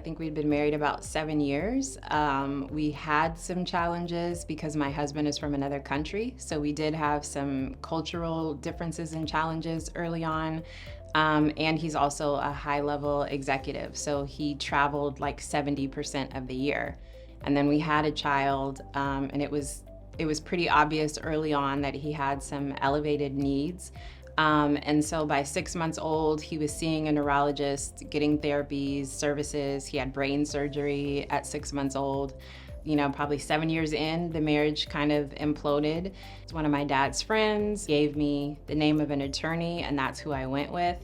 think we'd been married about 7 years. We had some challenges because my husband is from another country, so we did have some cultural differences and challenges early on. And he's also a high-level executive, so he traveled like 70% of the year. And then we had a child, and it was pretty obvious early on that he had some elevated needs. And so by 6 months old, he was seeing a neurologist, getting therapies, services. He had brain surgery at 6 months old. You know, probably 7 years in, the marriage kind of imploded. One of my dad's friends gave me the name of an attorney, and that's who I went with.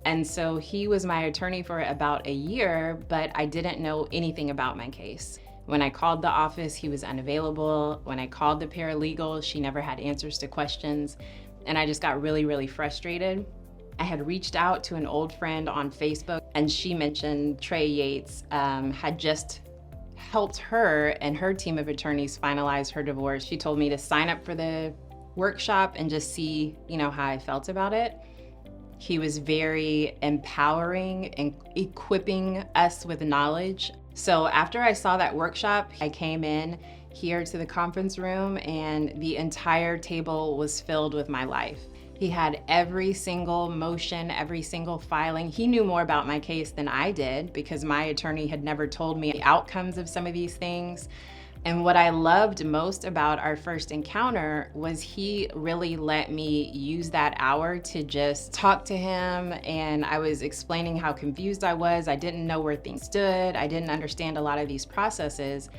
And so he was my attorney for about a year, but I didn't know anything about my case. When I called the office, he was unavailable. When I called the paralegal, she never had answers to questions. And I just got really, really frustrated. I had reached out to an old friend on Facebook, and she mentioned Trey Yates had just helped her and her team of attorneys finalize her divorce. She told me to sign up for the workshop and just see, how I felt about it. He was very empowering and equipping us with knowledge. So after I saw that workshop, I came in here to the conference room and the entire table was filled with my life. He had every single motion, every single filing. He knew more about my case than I did because my attorney had never told me the outcomes of some of these things. And what I loved most about our first encounter was he really let me use that hour to just talk to him. And I was explaining how confused I was. I didn't know where things stood. I didn't understand a lot of these processes.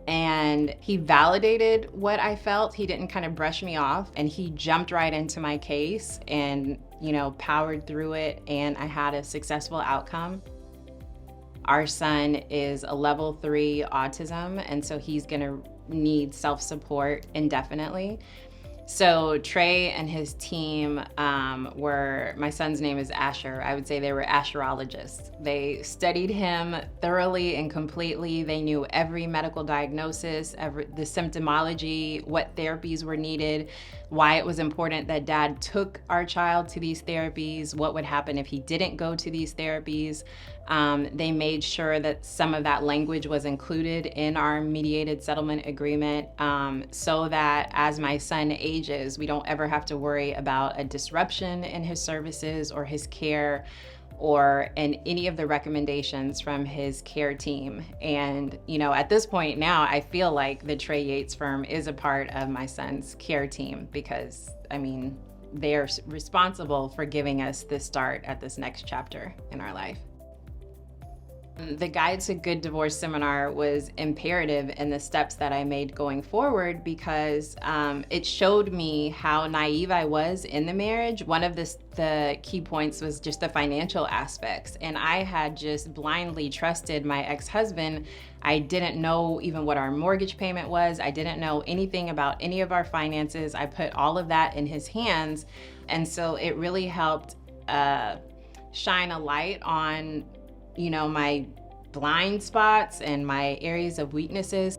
And he validated what I felt. He didn't kind of brush me off, and he jumped right into my case and, powered through it, and I had a successful outcome. Our son is a level 3 autism, and so he's gonna need self-support indefinitely. So Trey and his team my son's name is Asher. I would say they were Asherologists. They studied him thoroughly and completely. They knew every medical diagnosis, the symptomology, what therapies were needed, why it was important that Dad took our child to these therapies, what would happen if he didn't go to these therapies. They made sure that some of that language was included in our mediated settlement agreement so that as my son ages, we don't ever have to worry about a disruption in his services or his care or in any of the recommendations from his care team. And, at this point now, I feel like the Trey Yates firm is a part of my son's care team because, they are responsible for giving us the start at this next chapter in our life. The Guide to Good Divorce seminar was imperative in the steps that I made going forward because it showed me how naive I was in the marriage. One of the key points was just the financial aspects, and I had just blindly trusted my ex-husband. I didn't know even what our mortgage payment was. I didn't know anything about any of our finances. I put all of that in his hands, and so it really helped shine a light on my blind spots and my areas of weaknesses.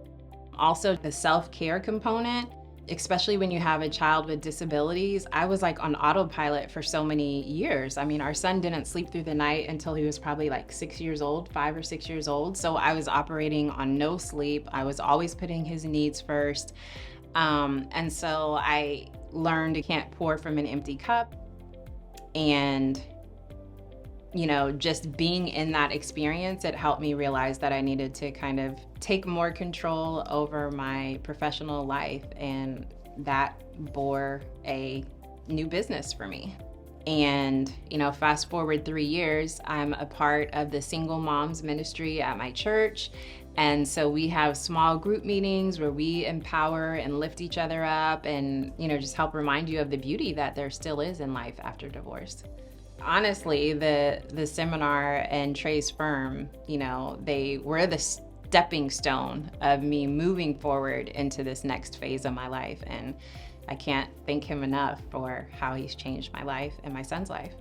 Also, the self-care component, especially when you have a child with disabilities. I was like on autopilot for so many years. Our son didn't sleep through the night until he was probably like 6 years old, 5 or 6 years old. So I was operating on no sleep. I was always putting his needs first. And so I learned you can't pour from an empty cup. And just being in that experience, it helped me realize that I needed to kind of take more control over my professional life, and that bore a new business for me. And, fast forward 3 years, I'm a part of the Single Moms Ministry at my church. And so we have small group meetings where we empower and lift each other up and, just help remind you of the beauty that there still is in life after divorce. Honestly, the seminar and Trey's firm, they were the stepping stone of me moving forward into this next phase of my life. And I can't thank him enough for how he's changed my life and my son's life.